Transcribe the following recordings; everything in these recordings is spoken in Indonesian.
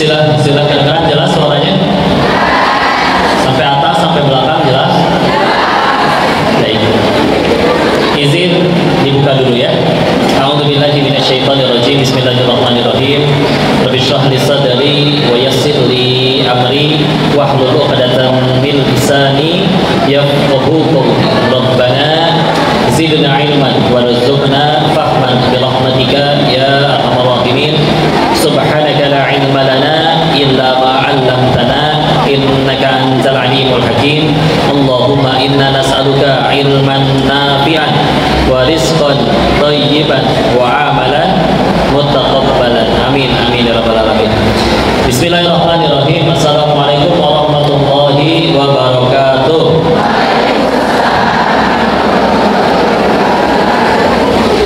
Istilah kedengaran jelas suaranya? Sampai atas, sampai belakang jelas? Baik. Izin dibuka dulu ya. A'udzubillahi minasyaitonirrajim. Bismillahirrahmanirrahim. Rabbi shrah li sadri wa yassir li amri wahlul 'uqdatam min lisani yafqahu qawli. Rabbana zidna ilman warzuqna fahman bi rahmatika ya arhamar rahimin. Subhanaka la ilma lana illa ma 'allamtana innaka antal alimul hakim. Allahumma inna nas'aluka ilman nafi'an wa rizqan thayyiban wa amalan mutaqabbalan. Amin amin ya rabbal alamin. Bismillahirrahmanirrahim. Assalamualaikum warahmatullahi wabarakatuh.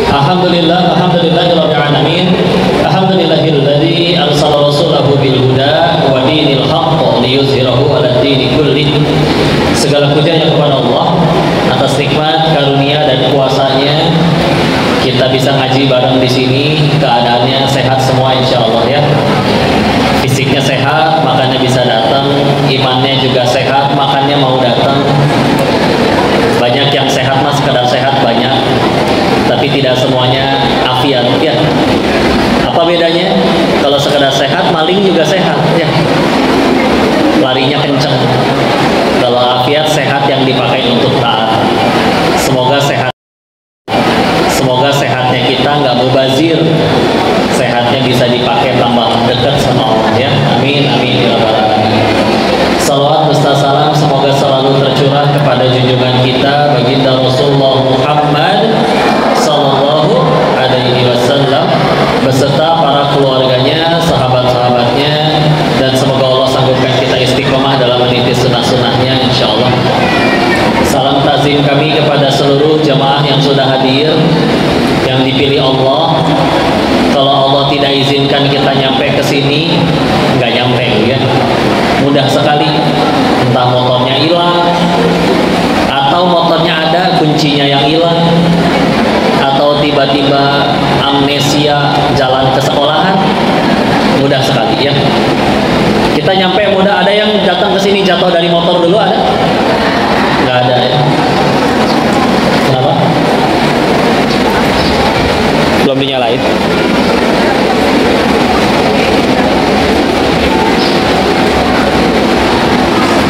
Alhamdulillahirabbil alamin. Alhamdulillahilladzi arsala rasulahu bil huda wa dinil haqq liyuzhirahu 'alad dini kullih. Segala puja yang kepada Allah atas nikmat, karunia dan kuasanya kita bisa ngaji bareng di sini. Keadaannya sehat semua insyaallah ya. Fisiknya sehat, makanya bisa datang. Imannya juga sehat, makanya mau datang. Banyak yang sehat mas, sekedar sehat banyak, tapi tidak semuanya afiat ya. Apa bedanya? Kalau sekedar sehat, maling juga sehat ya, larinya kenceng. Kalau afiat, sehat yang dipakai untuk taat. Semoga sehat, semoga sehatnya kita nggak mubazir, sehatnya bisa dipakai tambah dekat sama Allah ya. Amin amin ya rabbal alamin. Salawat beserta salam semoga selalu tercurah kepada junjungan kita baginda Rasulullah Muhammad sallallahu alaihi wasallam beserta para keluarganya, sahabat-sahabatnya, dan semoga Allah sanggupkan kita istiqomah dalam meniti sunnah-sunnahnya insyaallah. Salam takzim kami kepada seluruh jamaah yang sudah hadir, yang dipilih Allah. Kalau Allah tidak izinkan kita nyampe ke sini, nggak nyampe ya. Mudah sekali, entah motornya hilang, atau motornya ada kuncinya yang hilang, atau tiba-tiba amnesia jalan ke sekolahan. Mudah sekali ya. Kita nyampe mudah. Ada yang datang ke sini jatuh dari motor dulu ada? Nggak ada ya. Kenapa? Belum dinyalain.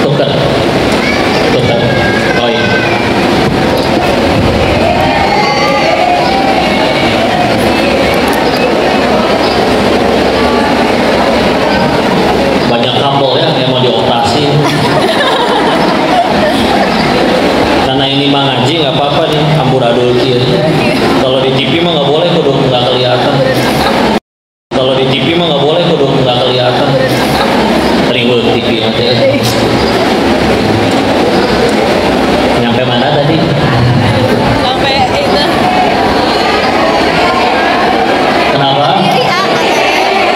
Tuker. Oh iya. Banyak kabel ya yang mau dioperasi. Karena ini mah ngaji nggak apa-apa nih, amburadul kieu. Kalau di TV mah nggak boleh, kudu nggak kelihatan. Kalau di TV mah nggak boleh, kudu nggak kelihatan. Ribut TV nanti. Nyampe mana tadi? Sampai itu. Kenapa?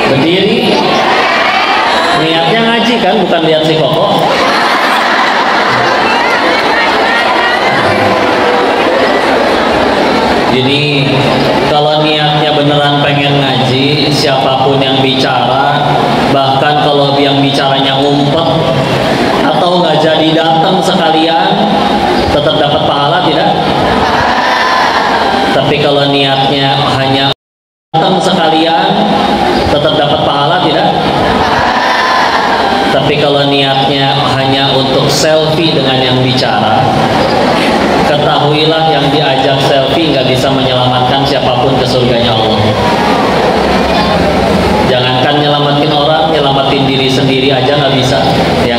Berdiri. Niatnya ngaji kan, bukan lihat si Koko. Jadi kalau niatnya beneran pengen ngaji, siapapun yang bicara, bahkan kalau yang bicaranya ngumpet atau nggak jadi datang sekalian, tetap dapat pahala tidak? Tapi kalau niatnya hanya datang sekalian, tetap dapat pahala tidak? Tapi kalau niatnya hanya untuk selfie dengan yang bicara, ketahuilah yang diajak selfie nggak bisa menyelamatkan siapapun ke surganya Allah. Jangankan nyelamatin orang, nyelamatin diri sendiri aja nggak bisa ya.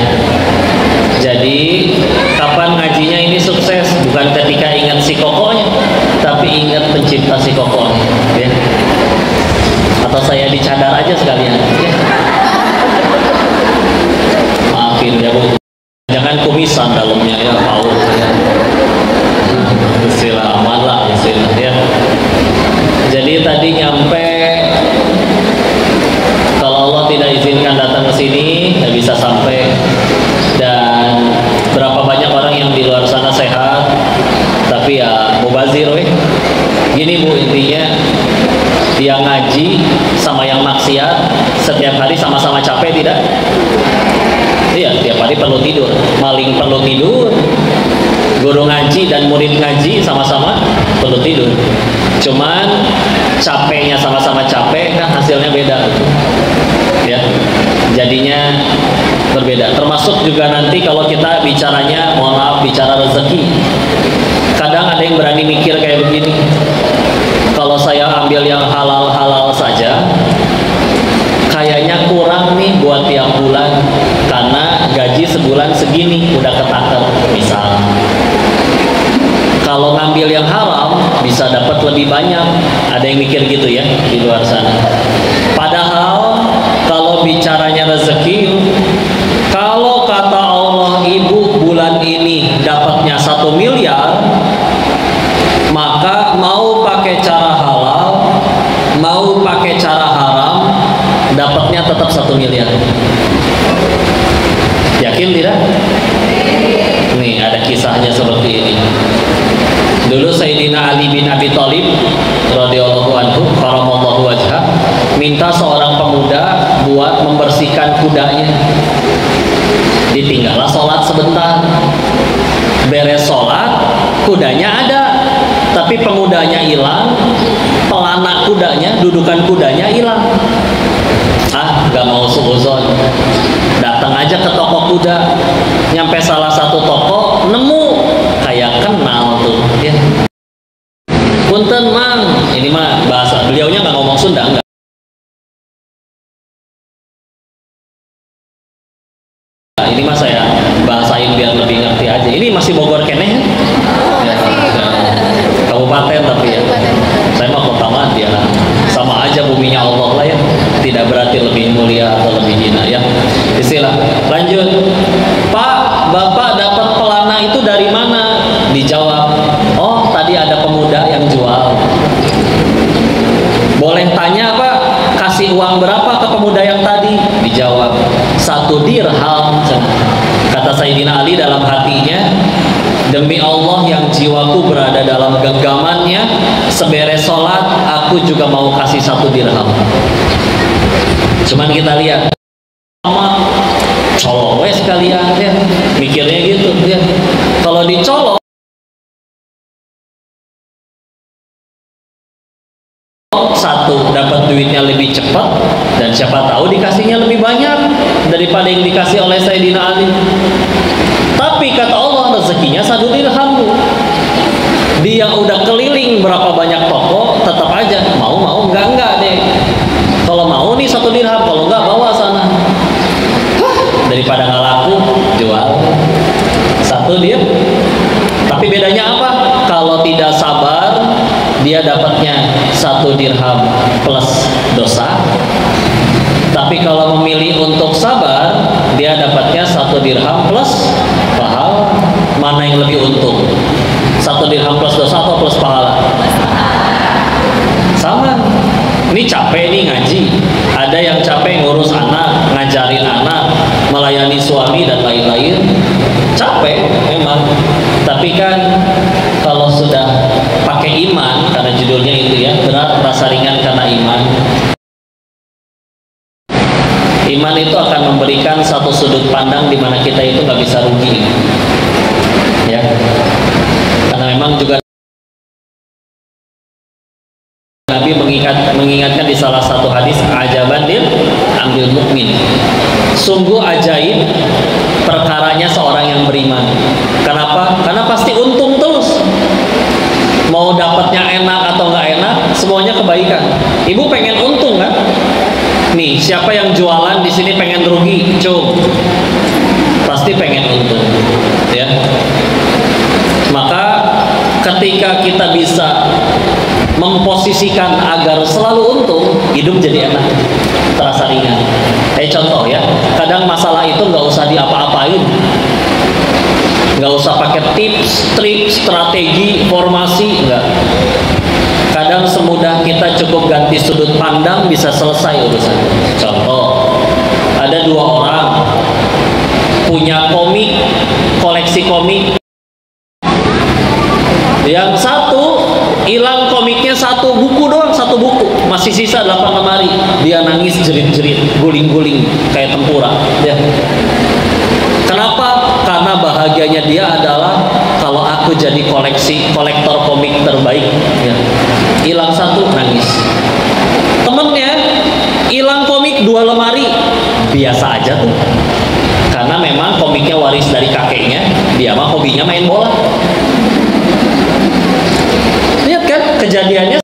Jadi kapan ngajinya ini sukses? Bukan ketika ingat si kokonya, tapi ingat pencipta si kokonya ya. Atau saya dicadar aja sekalian ya. Maafin ya Bu, jangan kumisan dalamnya ya, Paul ya. Istilah aman lah istilah ya. Jadi tadi nyampe, kalau Allah tidak izinkan datang ke sini nggak bisa sampai. Dan berapa banyak orang yang di luar sana sehat tapi ya mubazir weh. Gini Bu, intinya dia ngaji sama yang maksiat setiap hari sama-sama capek tidak? Iya, tiap hari perlu tidur. Maling perlu tidur, guru ngaji dan murid ngaji sama-sama perlu tidur. Cuman capeknya sama-sama capek kan hasilnya beda, ya. Jadinya berbeda. Termasuk juga nanti kalau kita bicaranya, mohon maaf, bicara rezeki. Kadang ada yang berani mikir kayak begini, kalau saya ambil yang halal-halal saja kayaknya kurang nih buat tiap bulan, karena gaji sebulan segini udah ketaker misal. Kalau ngambil yang haram bisa dapat lebih banyak. Ada yang mikir gitu ya di luar sana. Padahal kalau bicaranya rezeki, kalau kata Allah ibu bulan ini dapatnya 1 miliar, maka mau pakai cara halal, mau pakai cara haram, dapatnya tetap 1 miliar. Yakin tidak? Nih ada kisahnya seperti ini. Dulu Sayyidina Ali bin Abi Thalib radhiyallahu anhu karamallahu wajhah minta seorang pemuda buat membersihkan kudanya. Ditinggallah sholat sebentar. Beres sholat, kudanya ada, tapi pemudanya hilang, pelana kudanya, dudukan kudanya hilang. Gak mau suuzon, datang aja ke toko kuda. Nyampe salah satu toko, nemu kayak kenal tuh ya. Punten mang, ini mah bahasa beliaunya nggak ngomong Sunda, enggak. Ini mah saya bahasain biar lebih ngerti aja. Ini masih Bogor keneh ya? Kabupaten tapi ya. Saya mah kota Madia, sama aja buminya Allah lah ya. Tidak berarti lebih mulia atau lebih hina ya. Istilah. Lanjut. Pak, Bapak dapat pelana itu dari mana? Dijawab, oh tadi ada pemuda yang jual. Boleh tanya Pak, kasih uang berapa ke pemuda yang tadi? Dijawab, 1 dirham. Kata Sayyidina Ali dalam hatinya, demi Allah yang jiwaku berada dalam genggamannya, seberes sholat aku juga mau kasih 1 dirham. Cuman kita lihat sama colok wes kalian ya, mikirnya gitu ya. Kalau dicolok satu dapat duitnya lebih cepat, dan siapa tahu dikasihnya lebih banyak daripada yang dikasih oleh Sayyidina Ali. Tapi kata Allah rezekinya 1 dirham. Dia udah keliling berapa banyak toko, tetap aja mau enggak deh. Kalau mau nih 1 dirham, kalau enggak bawa sana. Daripada nggak laku, jual 1 dirham. Tapi bedanya apa? Kalau tidak sabar, dia dapatnya 1 dirham plus dosa. Tapi kalau memilih untuk sabar, dia dapatnya 1 dirham plus pahala. Mana yang lebih untung? 1 dirham plus dosa atau plus pahala? Sama. Ini capek nih ngaji. Ada yang capek ngurus anak, ngajarin anak, melayani suami dan lain-lain. Capek memang. Tapi kan kalau sudah pakai iman, karena judulnya itu ya, berat rasa ringan karena iman. Iman itu akan memberikan satu sudut pandang di mana kita itu nggak bisa rugi, ya. Karena memang juga Nabi mengingatkan di salah satu hadis, ajaban lil ambil mukmin. Sungguh ajaib perkaranya seorang yang beriman. Kenapa? Karena pasti untung terus. Mau dapatnya enak atau nggak enak, semuanya kebaikan. Ibu pengen untung kan? Nih, siapa yang jualan di sini pengen rugi? Cung. Pasti pengen untung, ya. Maka ketika kita bisa memposisikan agar selalu untung, hidup jadi enak, terasa ringan. Contoh ya, kadang masalah itu nggak usah diapa-apain, nggak usah pakai tips, trik, strategi, formasi, enggak. Kadang semudah kita cukup ganti sudut pandang bisa selesai urusan. Contoh, ada 2 orang punya komik, koleksi komik. Yang satu hilang komiknya 1 buku doang, 1 buku, masih sisa 8 lemari. Dia nangis jerit-jerit, guling-guling kayak tempura. Ya. Kenapa? Karena bahagianya dia adalah kalau aku jadi kolektor komik terbaik. Ya. Hilang satu, nangis. Temennya hilang komik 2 lemari, biasa aja tuh. Karena memang komiknya waris dari kakeknya, dia mah hobinya main bola. Lihat kan, kejadiannya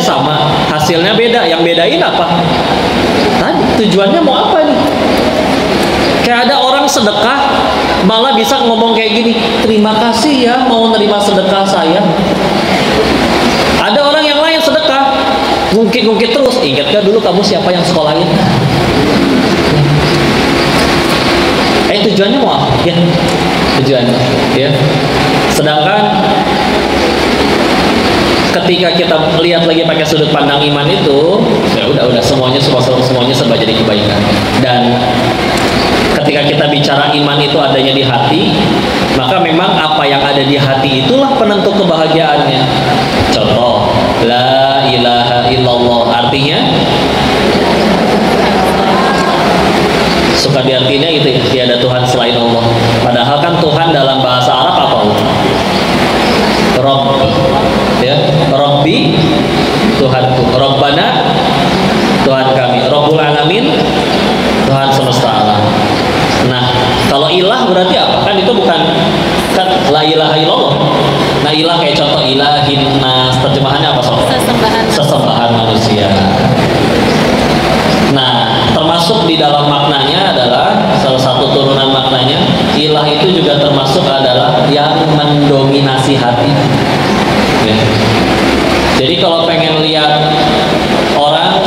sama, hasilnya beda. Yang bedain apa? Tadi tujuannya mau apa nih? Kayak ada orang sedekah malah bisa ngomong kayak gini, terima kasih ya mau nerima sedekah saya. Ada orang yang lain sedekah ngungkit-ngungkit terus, ingat gak dulu kamu siapa yang sekolahin? Tujuannya mau apa? Ya, tujuannya ya. Sedangkan ketika kita lihat lagi pakai sudut pandang iman itu, ya udah semuanya serba jadi kebaikan. Dan ketika kita bicara iman itu adanya di hati, maka memang apa yang ada di hati itulah penentu kebahagiaannya. Contoh, la ilaha illallah artinya suka diartinya itu ya, tiada Tuhan selain Allah. Padahal kan Tuhan dalam bahasa Arab apa? Rabb, ya, Rabbi, Tuhanku, Rabbana, Tuhan kami, Rabbul Alamin, Tuhan semesta alam. Nah, kalau ilah berarti apa? Kan itu bukan kan la ilaha illallah. Nah, ilah kayak contoh ilahin nas, terjemahannya apa sob? Sesembahan manusia. Nah, termasuk di dalam maknanya adalah salah satu turunan maknanya, ilah itu juga termasuk adalah yang mendominasi hati. Ya. Jadi kalau pengen lihat orang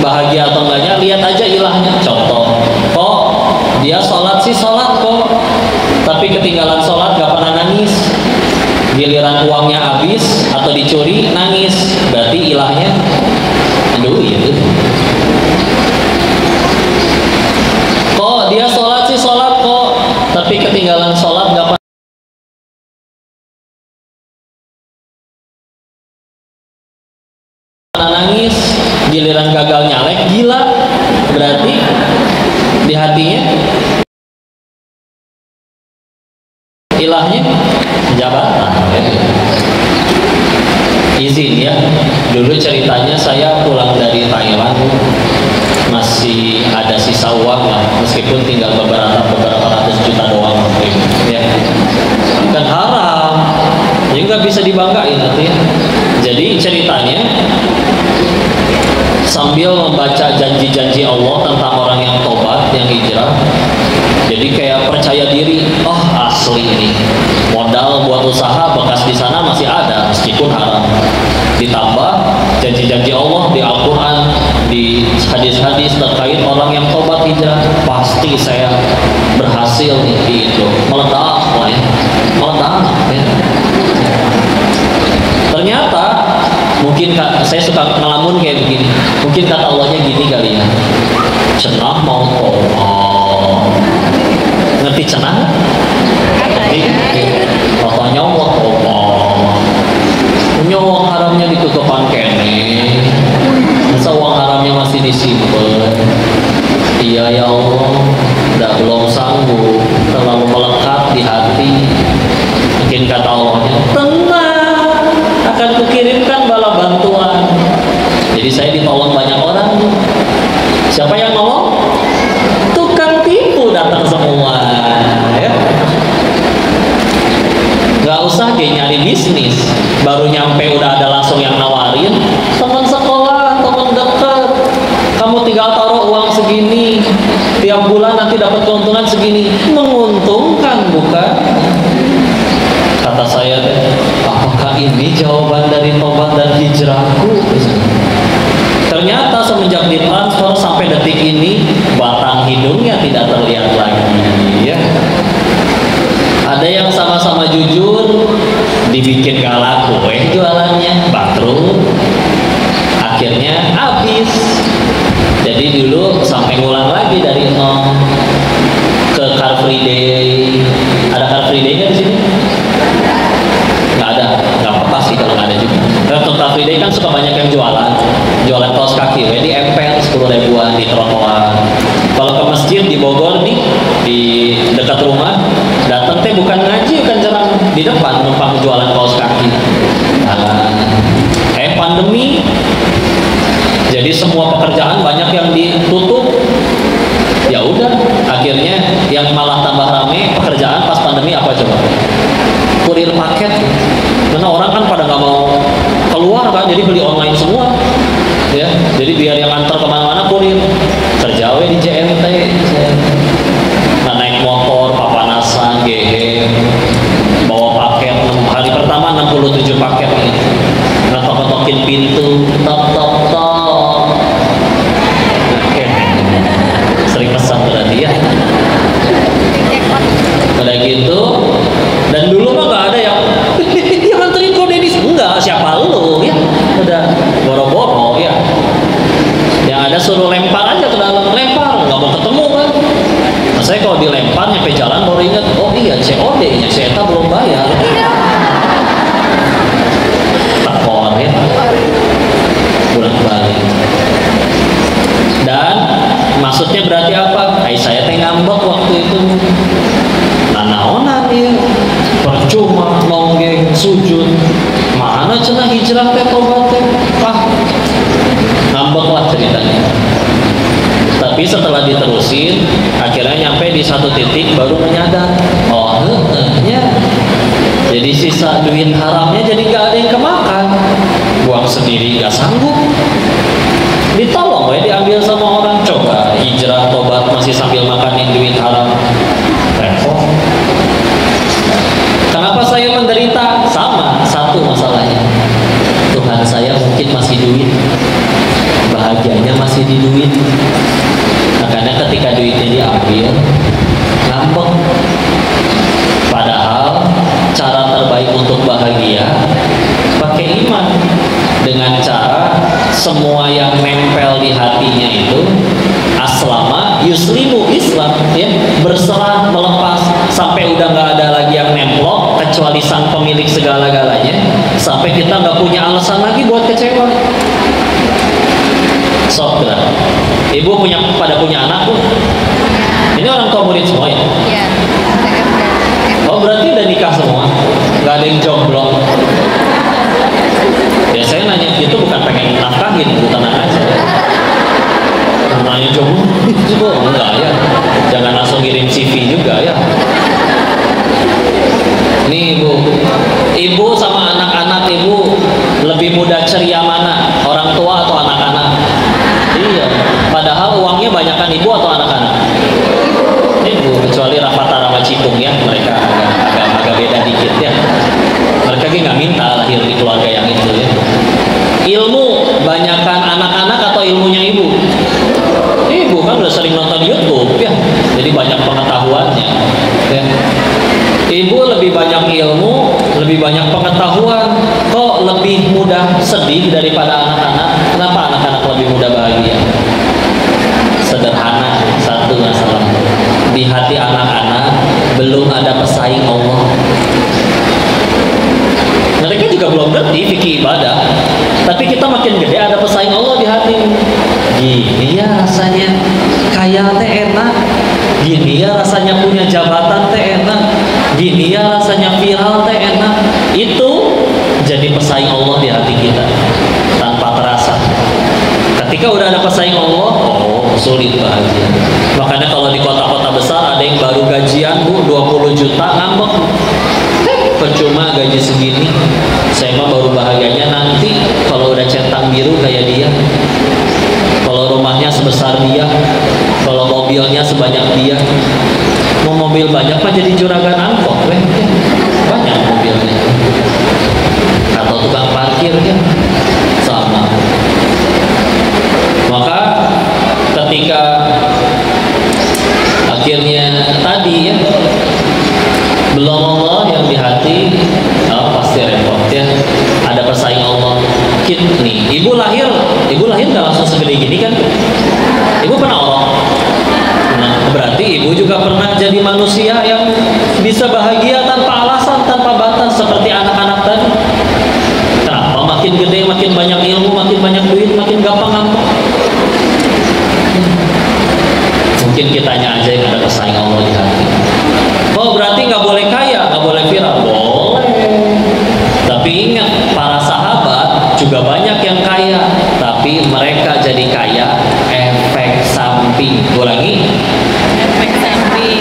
bahagia atau enggaknya, lihat aja ilahnya. Contoh, kok dia sholat kok, tapi ketinggalan sholat gak pernah nangis. Giliran uangnya habis atau dicuri nangis, berarti ilahnya aduh itu. Kok dia sholat kok, tapi ketinggalan sholat gak pernah nangis. Giliran gagal nyalek gila, berarti di hatinya ilahnya jabatan. Izin ya, dulu ceritanya saya pulang dari Thailand masih ada sisa uang lah, meskipun tinggal beberapa ratus juta doang ya. Kan haram, jadi nggak bisa dibanggain nanti ya. Jadi ceritanya sambil membaca janji-janji Allah tentang orang yang tobat, yang hijrah, jadi kayak percaya diri, oh asli ini modal buat usaha bekas di sana masih ada meskipun haram. Ditambah janji-janji Allah di Al-Quran, di hadis-hadis terkait orang yang tobat hijrah, pasti saya berhasil nih di itu, meledak lah ya, meledak ya. Ternyata mungkin saya suka ngelamun kayak begini, mungkin kata Allahnya gini kali ya, cenah mau tobat, ngerti cenah? Ngerti? Katanya Allah tobat, punya uang haramnya ditutupan kene, masa uang haramnya masih disimpan. Iya ya Allah, belum sanggup, terlalu melekat di hati. Mungkin kata Allahnya, tenang, akan kukirimkan bala bantuan. Jadi saya ditolong banyak orang. Siapa yang nolong? Tukang tipu datang semua ya. Gak usah dia nyari bisnis, baru nyampe udah ada langsung yang nawarin, teman sekolah, teman dekat, kamu tinggal taruh uang segini, tiap bulan nanti dapat keuntungan segini. Menguntungkan bukan? Kata saya, apakah ini jawaban dari tobat dan hijrahku? Ternyata semenjak ditransfer sampai detik ini, batang hidungnya tidak terlihat lagi ya. Ada yang sama-sama jujur, dibikin gak laku jualannya, bangkrut, akhirnya habis. Jadi dulu sampai ngulang lagi dari nol ke Car Free Day. Ada Car Free Day nggak di sini? Nggak ada, nggak apa-apa sih kalau nggak ada juga. Car Free Day kan suka banyak yang jualan kaos kaki, di empel 10 ribuan di trotoar. Kalau ke masjid di Bogor nih, di dekat rumah, datang teh bukan ngaji, bukan jarang di depan numpang jualan kaos kaki. Pandemi, jadi semua pekerjaan banyak yang ditutup. Ya udah, akhirnya yang malah tambah rame pekerjaan pas pandemi apa coba? Kurir paket. Karena orang kan pada nggak mau keluar kan, jadi beli online semua. Ya, jadi biar yang antar kemana-mana kurir. Kerja di JNT. Nah, naik motor, papanasan, GH, bawa paket. Hari pertama 67 paket nih. Ngetok-ngetokin pintu, tok. Oke. Sering pesan berarti ya. Udah gitu, dan dulu mah nggak ada yang nganterin kok Dedis, enggak, siapa lu ya, udah boro-boro ya. Yang ada suruh lempar aja ke dalam, lempar, nggak mau ketemu kan. Nah, saya kalau dilempar nyampe jalan baru ingat, oh iya COD-nya saya belum bayar. Tekor ya, bulan balik. Dan maksudnya berarti apa? Saya teh ngambek waktu itu. Naonan ya, percuma nonggeng sujud, mana cenah hijrah teh tobat teh, ngambek lah ceritanya. Tapi setelah diterusin, akhirnya nyampe di satu titik baru menyadar, oh ya, jadi sisa duit haramnya jadi gak ada yang kemakan, buang sendiri gak sanggup, ditolong ya diambil sama orang. Coba hijrah tobat masih sambil makanin duit haram, repot. Kenapa saya menderita? Sama, satu masalahnya, Tuhan saya mungkin masih duit, bahagianya masih di duit. Makanya ketika duitnya diambil, ngambek. Padahal cara terbaik untuk bahagia pakai iman, dengan cara semua yang nempel di hatinya itu aslama yuslimu, Islam ya, berserah, melepas, sampai udah nggak ada lagi yang nemplok kecuali sang pemilik segala-galanya, sampai kita nggak punya alasan lagi buat kecewa. Sok lah. Ibu pada punya anak Bu? Ini orang tua murid semua ya? Iya. Oh berarti udah nikah semua? Nggak ada yang jomblo? Ya saya nanya gitu bukan pengen nafkahin, Bu, tenang aja. Nanya jomblo? Enggak ya. Jangan langsung kirim CV juga ya. Nih ibu sama anak-anak ibu lebih mudah ceria mana? Orang tua atau anak-anak? Iya. Padahal uangnya banyakkan ibu atau anak-anak? Ibu, kecuali Rafatara sama Cipung ya, mereka agak beda dikit ya. Mereka nggak minta lahir di keluarga yang itu ya. Ilmu banyakkan anak-anak atau ilmunya ibu? Ibu kan udah sering nonton YouTube ya, jadi banyak pengetahuannya ya. Ibu lebih banyak ilmu, lebih banyak pengetahuan, kok lebih mudah sedih daripada anak-anak. Kenapa anak-anak lebih mudah bahagia? Sederhana, satu masalah, di hati anak-anak belum ada pesaing Allah. Mereka juga belum ngerti fikih ibadah, tapi kita makin gede ada pesaing Allah di hati. Gini ya rasanya kaya teh enak, gini ya rasanya punya jabatan teh enak, gini ya rasanya viral teh enak. Itu jadi pesaing Allah di hati kita tanpa terasa. Ketika udah ada pesaing Allah, oh sulit bahagia. Makanya kalau di kota-kota besar ada yang baru gajian Bu 20 juta ngambek. Percuma gaji segini, saya mah baru bahagianya nanti kalau udah centang biru kayak dia, kalau rumahnya sebesar dia, kalau mobilnya sebanyak dia. Mau mobil banyak mah jadi juragan angkot banyak mobilnya, atau tukang parkir ya, sama. Maka ketika akhirnya tadi ya, belum Allah yang di hati, oh, pasti repot ya. Ada pesaing Allah. Nih, ibu lahir nggak langsung segede gini kan? Ibu pernah Allah. Nah, berarti ibu juga pernah jadi manusia yang bisa bahagia tanpa alasan, tanpa batas seperti anak-anak tadi. Kenapa makin makin gede, makin banyak ilmu, makin banyak duit, makin gampang. Mungkin kitanya aja yang ada pesaing Allah di hati. Oh berarti nggak boleh kaya, nggak boleh viral? Boleh. Tapi ingat, para sahabat juga banyak yang kaya, tapi mereka jadi kaya efek samping. Ulangi. Efek samping.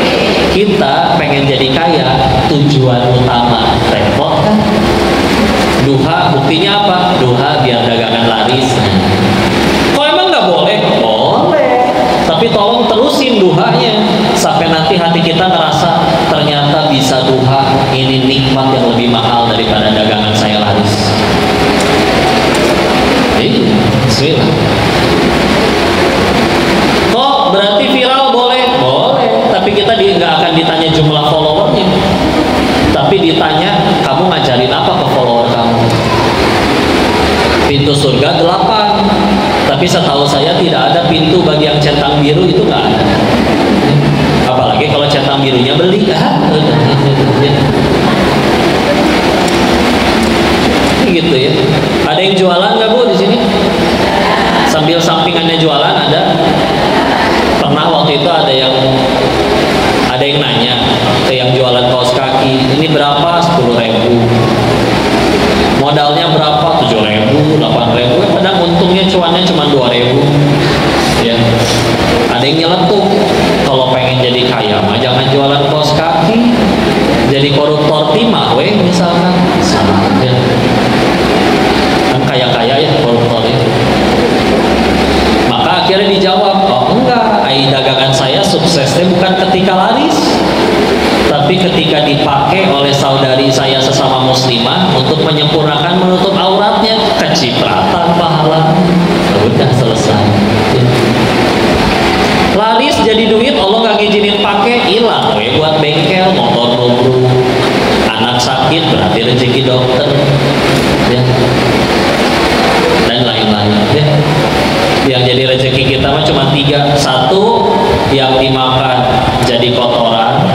Kita pengen jadi kaya, tujuan utama repot kan? Duha, buktinya apa? Duha biar dagangan laris. Kok emang nggak boleh? Boleh. Tapi tolong terusin duhanya sampai nanti hati kita ngerasa ternyata bisa duha, ini nikmat yang lebih mahal daripada dagangan saya laris. Bismillah. Kok berarti viral boleh? Boleh. Tapi kita nggak akan ditanya jumlah followernya. Tapi ditanya, kamu ngajarin apa ke follower kamu? Pintu surga 8. Tapi setahu saya tidak ada pintu bagi yang centang biru, itu nggak ada. Apalagi kalau centang birunya beli. Gitu ya. Ada yang jualan nggak Bu di sini? Sambil sampingannya jualan ada. Pernah waktu itu ada yang nanya ke yang jualan kaos kaki, ini berapa? 10.000. Modalnya berapa? 7.000, 8.000. Kadang untungnya cuannya cuma 2.000. Ya. Ada yang nyeletuk, kalau pengen jadi kaya mah jangan jualan kaos kaki, jadi koruptor timah weh misalkan. Ya. Kan kaya-kaya ya koruptor ya. Maka akhirnya dijawab, oh enggak, dagangan saya suksesnya bukan ketika laris, tapi ketika dipakai oleh saudari saya sesama muslimah untuk menyempurnakan menutup auratnya, kecipratan pahala. Udah selesai. Laris jadi duit, Allah nggak ngizinin pakai, hilang buat bengkel, motor nubruk, anak sakit berarti rezeki dokter, ya. Dan lain-lain ya. Yang jadi rezeki kita mah cuma 3. 1, yang dimakan jadi kotoran.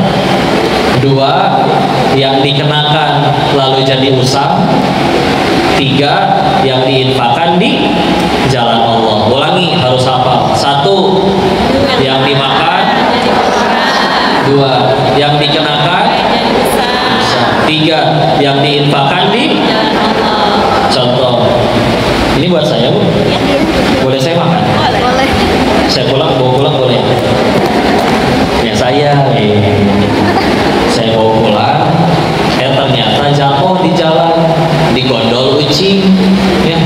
2, yang dikenakan lalu jadi usang. 3, yang diinfakkan di jalan Allah. Ulangi, harus hafal. 1, yang dimakan. 2, yang dikenakan. 3, yang diinfakkan di jalan Allah. Contoh, ini buat saya Bu. Boleh saya makan? Boleh. Saya bawa pulang boleh? Ya saya bawa pulang, ternyata jatuh di jalan, digondol ucing, ya.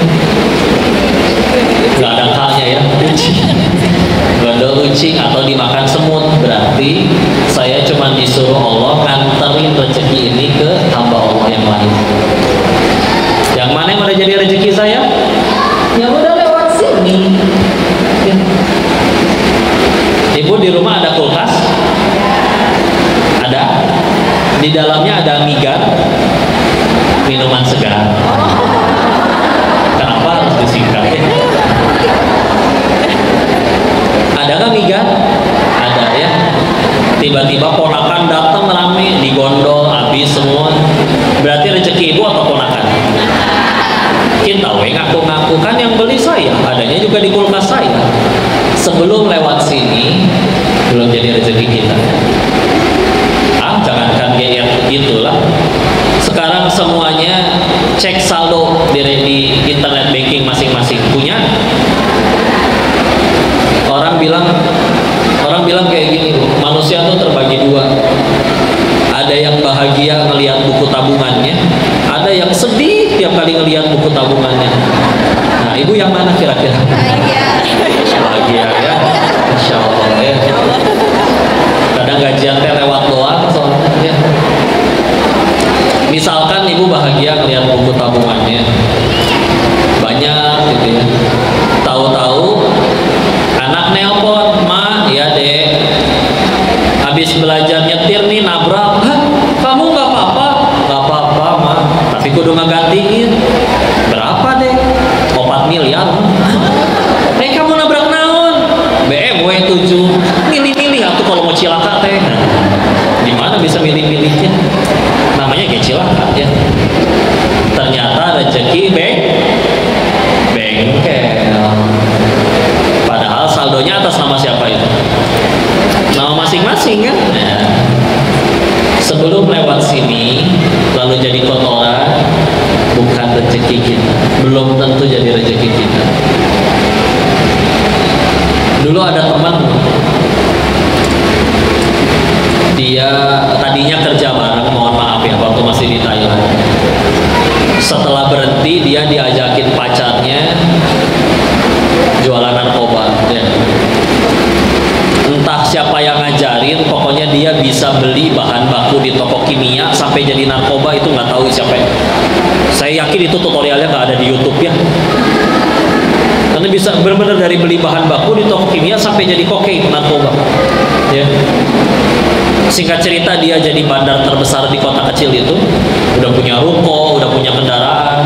Gak ada kalnya ya, ucing. Gondol ucing atau dimakan semut, berarti saya cuma disuruh Allah nganterin rezeki ini ke hamba Allah yang lain. Yang mana yang udah jadi rezeki saya? Yang udah lewat sini. Ya. Ibu di rumah ada kulkas? Ada? Di dalamnya ada migar, minuman segar. Kenapa harus disingkat? Ada nggak migar? Ada ya. Tiba-tiba ponakan datang rame, digondol, habis semua. Berarti rezeki ibu atau ponakan? Kita ngaku-ngaku kan yang beli saya, adanya juga di kulkas saya. Sebelum lewat sini belum jadi rezeki kita. Jangankan GR begitulah. Sekarang semuanya cek saldo di internet banking masing-masing punya. Orang bilang kayak gini, manusia tuh terbagi 2. Ada yang bahagia ngelihat buku tabungannya, ada yang sedih tiap kali ngelihat buku tabungannya. Nah, ibu yang mana kira-kira? Bahagia ya, Insya Allah ya. Kadang gajian teh lewat doang soalnya ya. Misalkan ibu bahagia ngelihat buku tabungannya banyak gitu ya. Tahu-tahu anak nelpon, "Ma, ya Dek, habis belajar nyetir nih nabrak." "Hah, kamu nggak apa-apa?" "Nggak apa-apa, Ma, tapi kudu ngegantiin." "Berapa Dek?" "4 miliar." Kamu nabrak naon?" "BMW 7. Milih-milih aku kalau mau cilaka teh." Di mana bisa milih-milihnya? Namanya kayak cilaka ya. Ternyata rezeki bapaknya jualan narkoba ya. Entah siapa yang ngajarin, pokoknya dia bisa beli bahan baku di toko kimia sampai jadi narkoba, itu nggak tahu siapa. Saya yakin itu tutorialnya nggak ada di YouTube ya. Karena bisa benar-benar dari beli bahan baku di toko kimia sampai jadi kokain, narkoba. Ya. Singkat cerita dia jadi bandar terbesar di kota kecil itu, udah punya ruko, udah punya kendaraan.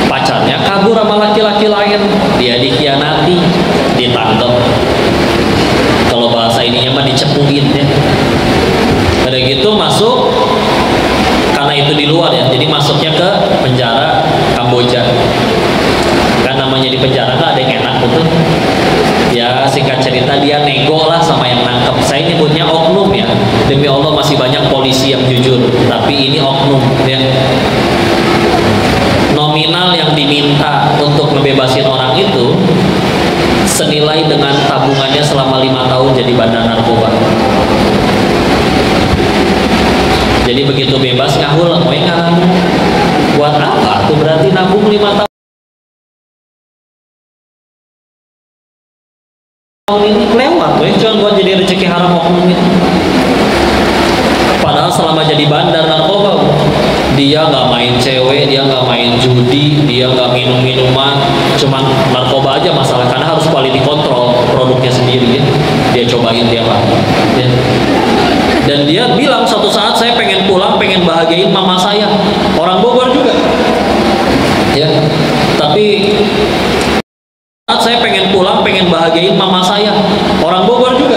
Pacarnya kabur sama laki-laki lain, dia dikhianati, ditangkap. Kalau bahasa ininya mah dicepuin ya. Udah gitu masuk, karena itu di luar ya, jadi masuknya ke penjara Kamboja. Kan namanya di penjara kan ada yang enak gitu. Ya singkat cerita dia nego lah sama yang nangkep. Saya nyebutnya oknum ya. Demi Allah masih banyak polisi yang jujur, tapi ini oknum ya. Nominal yang diminta untuk ngebebasin orang itu senilai dengan tabungannya selama 5 tahun jadi bandar narkoba. Jadi begitu bebas ngahul, buat apa? Tuh berarti nabung 5 tahun ini lewat, cuma buat jadi rezeki haram oknum itu. Padahal selama jadi bandar narkoba, dia nggak main cewek, dia nggak main judi, dia nggak minum minuman, cuman narkoba aja masalah, karena harus quality control produknya sendiri ya. Dia cobain tiap hari ya. Dan dia bilang suatu saat, saya pengen pulang, pengen bahagiain mama saya, orang Bogor juga ya. Tapi saat saya pengen pulang, pengen bahagiain mama saya, orang Bogor juga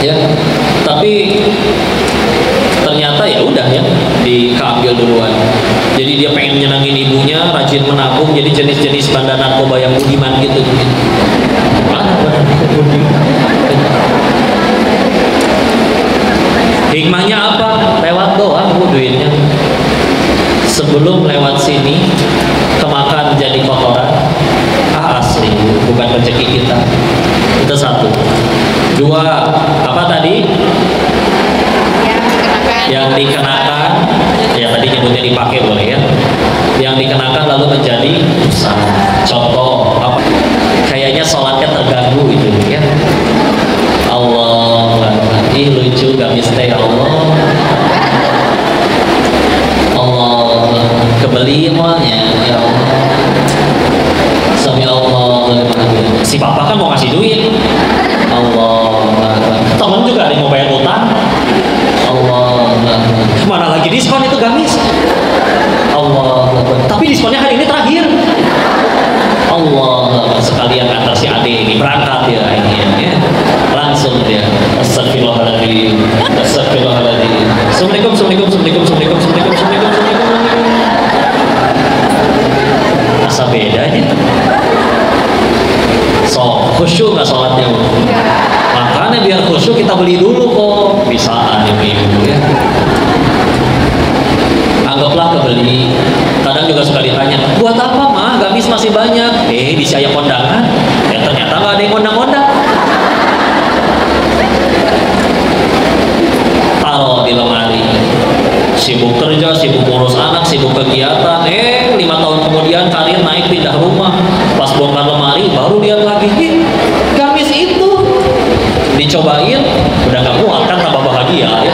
ya. Tapi ternyata ya udah ya, diambil duluan. Jadi dia pengen nyenangin ibunya, rajin menabung, jadi jenis-jenis bandar narkoba yang budiman gitu. Hikmahnya apa? Lewat doang bu duitnya. Sebelum lewat sini kemakan jadi kotoran. Asli, bukan rezeki kita. Itu satu. Dua, apa tadi? Yang dikenakan, ya tadi nyebutnya dipakai boleh ya. Yang dikenakan lalu menjadi dosa. Contoh apa? Kayaknya sholatnya terganggu itu ya. Allah, ih lucu gamis teh Allah. Allah, kebeli emaknya ya Allah. Sami Allah, si papa kan mau ngasih duit. Allah, temen juga ada yang mau bayar utang. Allah, mana lagi diskon itu gamis. Allah, tapi diskonnya hari ini terakhir. Allah, sekalian antar si ade ini berangkat ya ini ya. Langsung dia astagfirullahaladzim, astagfirullahaladzim. Assalamualaikum, assalamualaikum, assalamualaikum, assalamualaikum, assalamualaikum, assalamualaikum, assalamualaikum. Asa bedanya. So, khusyuk nggak sholatnya? Makanya biar khusyuk kita beli dulu kok. Bisaan ibu-ibu ya. Anggaplah kebeli. Kadang juga suka ditanya, buat apa mah? Gamis masih banyak. Di saya kondangan. Ya ternyata nggak ada yang kondang-kondang. Taruh di lemari. Sibuk kerja, sibuk ngurus anak, sibuk kegiatan. 5 tahun kemudian karir naik, pindah rumah. Pas bongkar lemari, baru lihat lagi. Gamis itu. Dicobain, udah gak muat kan, tambah bahagia ya.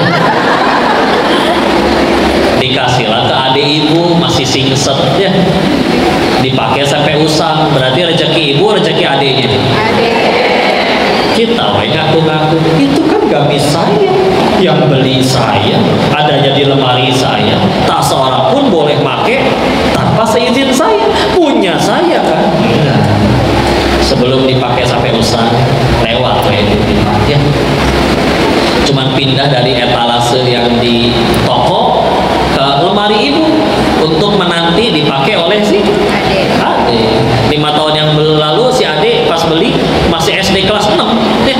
Dikasihlah ke adik ibu, masih singset ya. Dipakai sampai usang, berarti rezeki ibu, rezeki adiknya. Kita ngaku-ngaku, itu kan gamis saya, yang beli saya, adanya di lemari saya, tak seorang pun boleh pakai tanpa seizin saya, punya saya kan. Sebelum dipakai sampai usang, lewat ya. Cuman pindah dari etalase yang di toko ke lemari ibu untuk menanti dipakai oleh si adik. 5 tahun yang lalu si adik pas beli masih SD kelas 6 ya.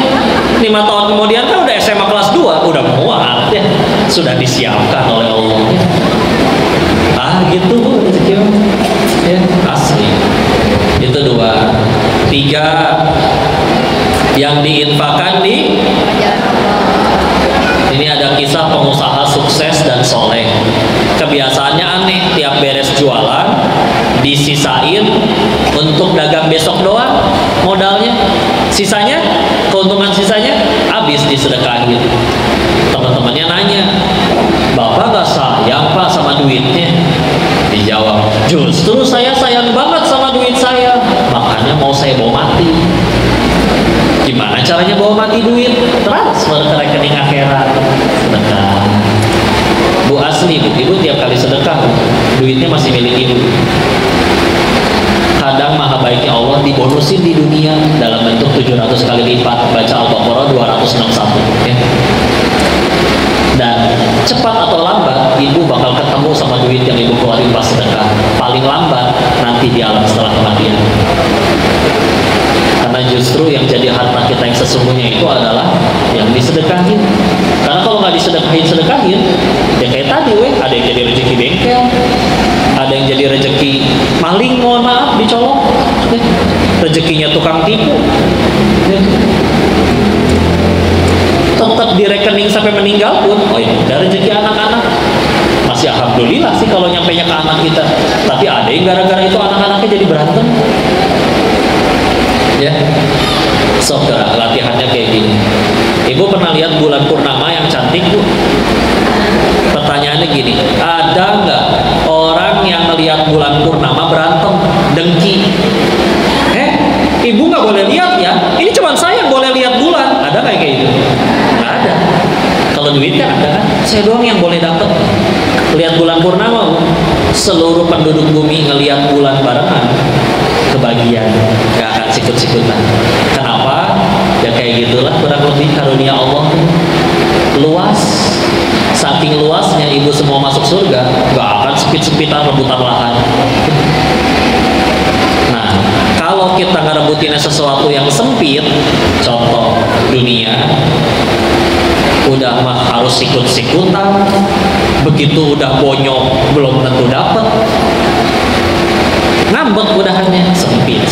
5 tahun kemudian kan udah SMA kelas 2, udah muat ya. Sudah disiapkan oleh Allah ya. Gitu rezeki ya, asli. Itu 2. 3, yang diinfakkan di ini ada kisah pengusaha sukses dan soleh. Kebiasaannya aneh, tiap beres jualan disisain untuk dagang besok doang modalnya, sisanya keuntungan sisanya habis disedekahin. Teman-temannya nanya, bapak gak sayang pak sama duitnya? Dijawab, justru saya sayang banget sama duit saya, makanya mau saya bawa mati. Gimana caranya bawa mati duit? Transfer ke rekening akhirat. Sedekah. Bu asli, ibu tiap kali sedekah duitnya masih milik ibu. Kadang maha baiknya Allah dibonusin di dunia dalam bentuk 700 kali lipat. Baca Al-Baqarah 261 ya. Dan cepat atau lambat ibu bakal ketemu sama duit yang ibu keluarin pas sedekah. Paling lambat nanti di alam setelah kematian. Karena justru yang jadi harta kita yang sesungguhnya itu adalah yang disedekahin. Karena kalau nggak sedekahin, ya kayak tadi ada yang jadi rezeki bengkel, ada yang jadi rezeki maling, mohon maaf dicolong, rezekinya tukang tipu, tetap di rekening sampai meninggal pun, oh ya udah rezeki anak-anak. Masih alhamdulillah sih kalau nyampainya ke anak kita. Tapi ada yang gara-gara itu anak-anaknya jadi berantem. Ya, saudara, latihannya kayak gini. Ibu pernah lihat bulan purnama yang cantik, Bu? Pertanyaannya gini, ada nggak orang yang melihat bulan purnama berantem, dengki? Ibu nggak boleh lihat ya? Ini cuma saya yang boleh lihat bulan. Ada nggak kayak gitu? Nggak ada. Kalau duit kan ada kan? Saya doang yang boleh dapat. Lihat bulan purnama, Bu. Seluruh penduduk bumi ngelihat bulan barengan, kebagian, gak akan sikut-sikutan. Kenapa? Ya kayak gitulah kurang lebih karunia Allah. Luas, saking luasnya ibu semua masuk surga, gak akan sempit-sempitan rebutan lahan. Nah, kalau kita ngerebutinnya sesuatu yang sempit, contoh dunia, udah mah harus sikut-sikutan, begitu udah bonyok belum tentu dapat, ngambek udahannya, sempit.